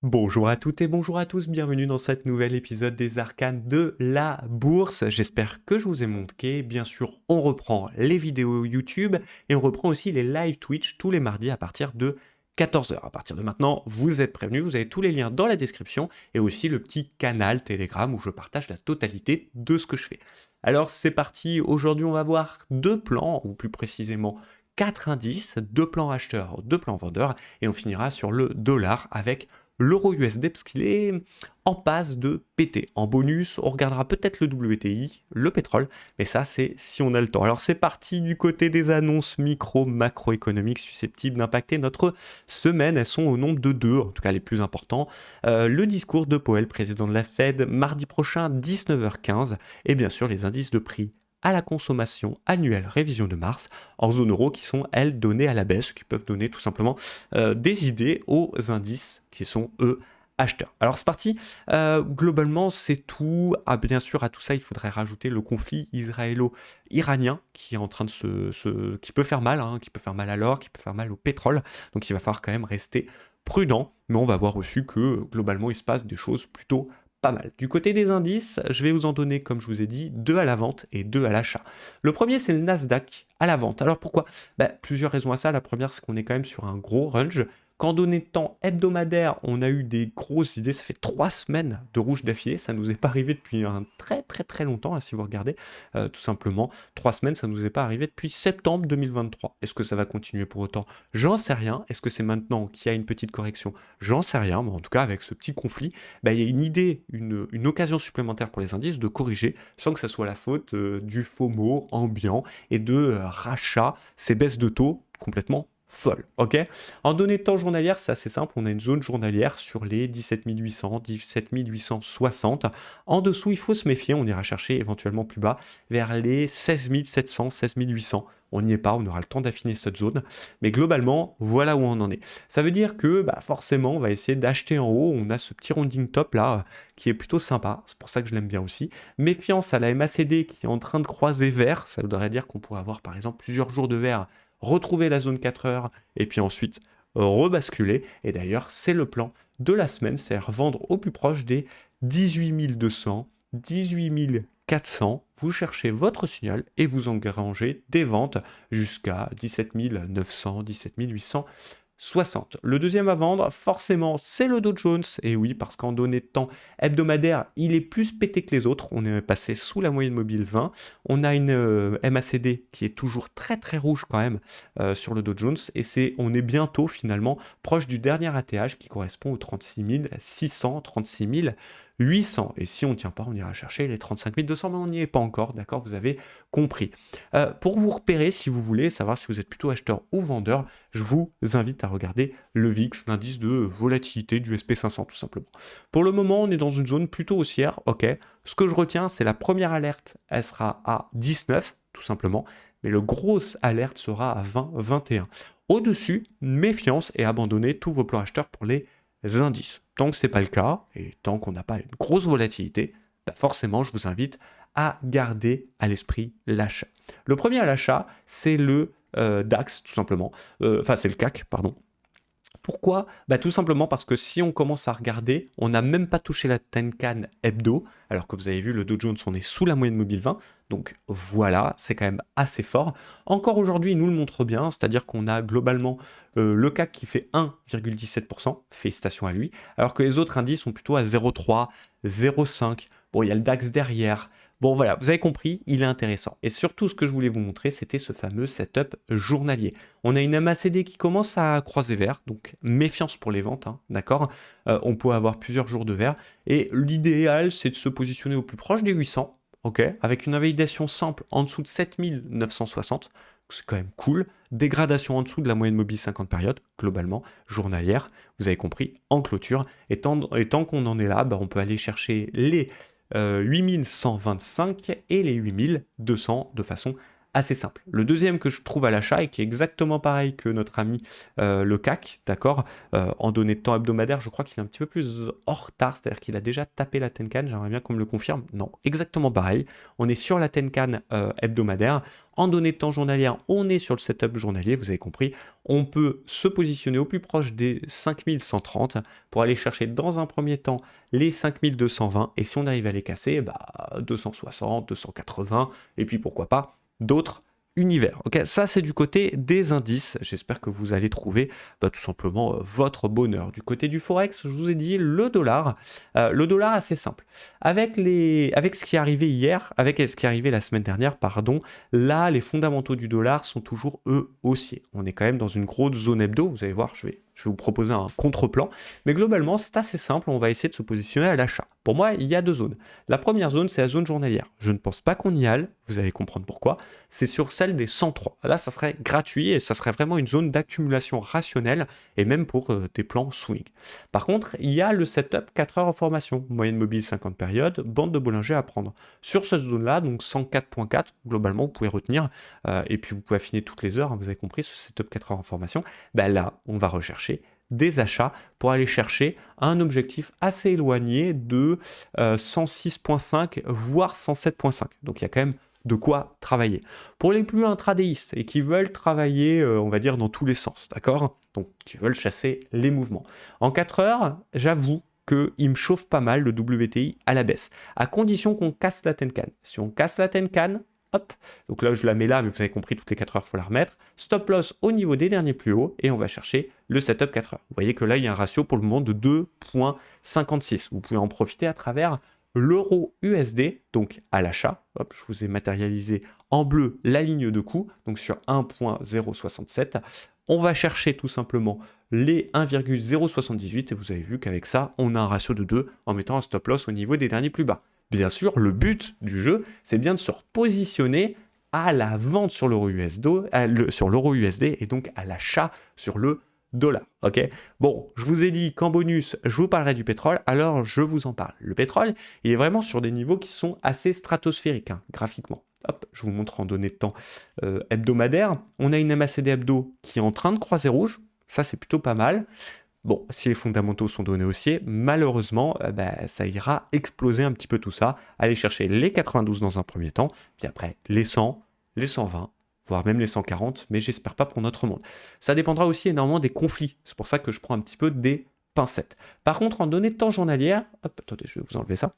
Bonjour à toutes et bonjour à tous, bienvenue dans cet nouvel épisode des Arcanes de la Bourse. J'espère que je vous ai manqué. Bien sûr, on reprend les vidéos YouTube et on reprend aussi les live Twitch tous les mardis à partir de 14 heures. À partir de maintenant, vous êtes prévenus, vous avez tous les liens dans la description et aussi le petit canal Telegram où je partage la totalité de ce que je fais. Alors c'est parti, aujourd'hui on va voir deux plans, ou plus précisément quatre indices, deux plans acheteurs, deux plans vendeurs et on finira sur le dollar avec l'euro USD parce qu'il est en passe de péter. En bonus, on regardera peut-être le WTI, le pétrole, mais ça c'est si on a le temps. Alors c'est parti du côté des annonces macroéconomiques susceptibles d'impacter notre semaine. Elles sont au nombre de deux, en tout cas les plus importants. Le discours de Powell, président de la Fed, mardi prochain 19h15, et bien sûr les indices de prix à la consommation annuelle révision de mars en zone euro qui sont elles données à la baisse, qui peuvent donner tout simplement des idées aux indices qui sont eux acheteurs. Alors c'est parti, globalement c'est tout. Ah, bien sûr à tout ça il faudrait rajouter le conflit israélo-iranien qui est en train de qui peut faire mal, qui peut faire mal à l'or, qui peut faire mal au pétrole, donc il va falloir quand même rester prudent, mais on va voir aussi que globalement il se passe des choses plutôt pas mal. Du côté des indices, je vais vous en donner, comme je vous ai dit, deux à la vente et deux à l'achat. Le premier, c'est le Nasdaq à la vente. Alors pourquoi? Plusieurs raisons à ça. La première, c'est qu'on est quand même sur un gros range. Qu'en données de temps hebdomadaire, on a eu des grosses idées. Ça fait 3 semaines de rouge d'affilée. Ça nous est pas arrivé depuis un très longtemps, si vous regardez. Tout simplement, 3 semaines, ça nous est pas arrivé depuis septembre 2023. Est-ce que ça va continuer pour autant? J'en sais rien. Est-ce que c'est maintenant qu'il y a une petite correction? J'en sais rien. Mais en tout cas, avec ce petit conflit, il y a une idée, une occasion supplémentaire pour les indices de corriger sans que ça soit la faute du FOMO ambiant et de rachat, ces baisses de taux complètement folles. Ok. En données de temps journalière, c'est assez simple. On a une zone journalière sur les 17 800, 17 860. En dessous, il faut se méfier. On ira chercher éventuellement plus bas vers les 16 700, 16 800. On n'y est pas, on aura le temps d'affiner cette zone. Mais globalement, voilà où on en est. Ça veut dire que forcément, on va essayer d'acheter en haut. On a ce petit rounding top là qui est plutôt sympa. C'est pour ça que je l'aime bien aussi. Méfiance à la MACD qui est en train de croiser vert. Ça voudrait dire qu'on pourrait avoir par exemple plusieurs jours de vert, retrouver la zone 4 heures et puis ensuite rebasculer. Et d'ailleurs, c'est le plan de la semaine, c'est-à-dire vendre au plus proche des 18 200, 18 400, vous cherchez votre signal et vous engrangez des ventes jusqu'à 17 900, 17 860. Le deuxième à vendre, forcément, c'est le Dow Jones. Et oui, parce qu'en données de temps hebdomadaire, il est plus pété que les autres. On est passé sous la moyenne mobile 20. On a une MACD qui est toujours très rouge quand même sur le Dow Jones. Et on est bientôt finalement proche du dernier ATH qui correspond aux 36 600, 36 800. Et si on ne tient pas, on ira chercher les 35 200, mais on n'y est pas encore, d'accord? Vous avez compris. Pour vous repérer, si vous voulez savoir si vous êtes plutôt acheteur ou vendeur, je vous invite à regarder le VIX, l'indice de volatilité du SP500 tout simplement. Pour le moment, on est dans une zone plutôt haussière, ok. Ce que je retiens, c'est la première alerte, elle sera à 19, tout simplement, mais le grosse alerte sera à 20, 21. Au-dessus, méfiance et abandonnez tous vos plans acheteurs pour les indices. Tant que ce n'est pas le cas, et tant qu'on n'a pas une grosse volatilité, forcément, je vous invite à garder à l'esprit l'achat. Le premier à l'achat, c'est le DAX, tout simplement. Enfin, c'est le CAC, pardon. Pourquoi? Tout simplement parce que si on commence à regarder, on n'a même pas touché la Tenkan hebdo, alors que vous avez vu, le Dow Jones, on est sous la moyenne mobile 20, donc voilà, c'est quand même assez fort. Encore aujourd'hui, il nous le montre bien, c'est-à-dire qu'on a globalement le CAC qui fait 1,17%, félicitations à lui, alors que les autres indices sont plutôt à 0,3, 0,5, bon, il y a le DAX derrière. Bon voilà, vous avez compris, il est intéressant. Et surtout, ce que je voulais vous montrer, c'était ce fameux setup journalier. On a une MACD qui commence à croiser vert, donc méfiance pour les ventes, d'accord. On peut avoir plusieurs jours de vert. Et l'idéal, c'est de se positionner au plus proche des 800, ok, avec une invalidation simple en dessous de 7960. C'est quand même cool. Dégradation en dessous de la moyenne mobile 50 périodes, globalement, journalière, vous avez compris, en clôture. Et tant qu'on en est là, on peut aller chercher les 8125 et les 8200 de façon assez simple. Le deuxième que je trouve à l'achat et qui est exactement pareil que notre ami le CAC, d'accord, en données de temps hebdomadaire, je crois qu'il est un petit peu plus hors retard, c'est-à-dire qu'il a déjà tapé la Tenkan, j'aimerais bien qu'on me le confirme. Non, exactement pareil. On est sur la Tenkan hebdomadaire. En données de temps journalière, on est sur le setup journalier, vous avez compris. On peut se positionner au plus proche des 5130 pour aller chercher dans un premier temps les 5220 et si on arrive à les casser, 260, 280 et puis pourquoi pas d'autres univers. Ok, ça c'est du côté des indices. J'espère que vous allez trouver tout simplement votre bonheur. Du côté du forex, je vous ai dit le dollar. Le dollar assez simple. Avec ce qui est arrivé hier, avec ce qui est arrivé la semaine dernière, pardon, là les fondamentaux du dollar sont toujours eux haussiers. On est quand même dans une grosse zone hebdo. Vous allez voir, je vais vous proposer un contre-plan. Mais globalement, c'est assez simple. On va essayer de se positionner à l'achat. Pour moi, il y a deux zones. La première zone, c'est la zone journalière. Je ne pense pas qu'on y aille. Vous allez comprendre pourquoi. C'est sur celle des 103. Là, ça serait gratuit et ça serait vraiment une zone d'accumulation rationnelle et même pour des plans swing. Par contre, il y a le setup 4 heures en formation. Moyenne mobile 50 périodes, bande de Bollinger à prendre. Sur cette zone-là, donc 104.4, globalement, vous pouvez retenir et puis vous pouvez affiner toutes les heures. Hein, vous avez compris, ce setup 4 heures en formation. Là, on va rechercher des achats pour aller chercher un objectif assez éloigné de 106.5 voire 107.5. Donc il y a quand même de quoi travailler. Pour les plus intradéistes et qui veulent travailler, on va dire, dans tous les sens, d'accord? Donc qui veulent chasser les mouvements. En 4 heures, j'avoue qu'il me chauffe pas mal le WTI à la baisse, à condition qu'on casse la Tenkan. Si on casse la Tenkan, hop, donc là je la mets là, mais vous avez compris, toutes les 4 heures, il faut la remettre. Stop loss au niveau des derniers plus hauts, et on va chercher le setup 4 heures. Vous voyez que là, il y a un ratio pour le moment de 2,56. Vous pouvez en profiter à travers l'euro USD, donc à l'achat. Hop, je vous ai matérialisé en bleu la ligne de coût, donc sur 1,067. On va chercher tout simplement les 1,078, et vous avez vu qu'avec ça, on a un ratio de 2 en mettant un stop loss au niveau des derniers plus bas. Bien sûr, le but du jeu, c'est bien de se repositionner à la vente sur l'euro USD et donc à l'achat sur le dollar. Ok. Bon, je vous ai dit qu'en bonus, je vous parlerai du pétrole, alors je vous en parle. Le pétrole, il est vraiment sur des niveaux qui sont assez stratosphériques, hein, graphiquement. Hop, je vous montre en données de temps hebdomadaire. On a une MACD hebdo qui est en train de croiser rouge. Ça, c'est plutôt pas mal. Bon, si les fondamentaux sont donnés haussiers, malheureusement, ça ira exploser un petit peu tout ça. Aller chercher les 92 dans un premier temps, puis après les 100, les 120, voire même les 140, mais j'espère pas pour notre monde. Ça dépendra aussi énormément des conflits. C'est pour ça que je prends un petit peu des pincettes. Par contre, en données de temps journalière, hop, attendez, je vais vous enlever ça.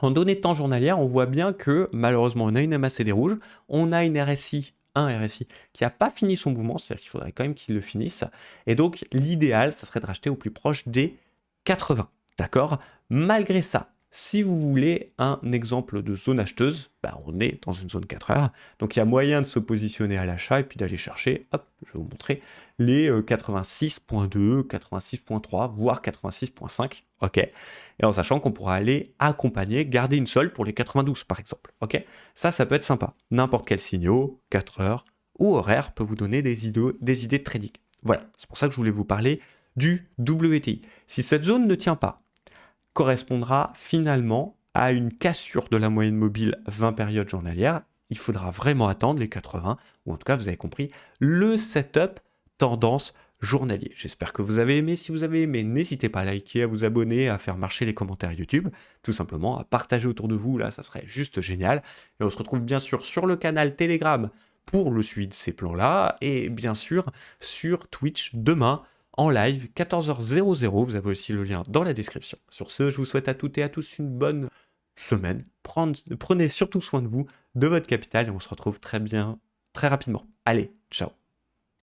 En données de temps journalière, on voit bien que malheureusement, on a une MACD rouge, on a une RSI, un RSI qui n'a pas fini son mouvement, c'est-à-dire qu'il faudrait quand même qu'il le finisse. Et donc, l'idéal, ça serait de racheter au plus proche des 80. D'accord? Malgré ça, si vous voulez un exemple de zone acheteuse, on est dans une zone 4 heures. Donc, il y a moyen de se positionner à l'achat et puis d'aller chercher, hop, je vais vous montrer, les 86.2, 86.3, voire 86.5. Ok. Et en sachant qu'on pourra aller accompagner, garder une seule pour les 92 par exemple. Ok. Ça peut être sympa. N'importe quel signal, 4 heures ou horaire peut vous donner des idées de trading. Voilà. C'est pour ça que je voulais vous parler du WTI. Si cette zone ne tient pas, correspondra finalement à une cassure de la moyenne mobile 20 périodes journalières. Il faudra vraiment attendre les 80, ou en tout cas, vous avez compris, le setup tendance journalier. J'espère que vous avez aimé. Si vous avez aimé, n'hésitez pas à liker, à vous abonner, à faire marcher les commentaires YouTube, tout simplement, à partager autour de vous, là, ça serait juste génial. Et on se retrouve bien sûr sur le canal Telegram pour le suivi de ces plans-là, et bien sûr sur Twitch demain, en live, 14h00. Vous avez aussi le lien dans la description. Sur ce, je vous souhaite à toutes et à tous une bonne semaine. Prenez surtout soin de vous, de votre capital, et on se retrouve très rapidement. Allez, ciao.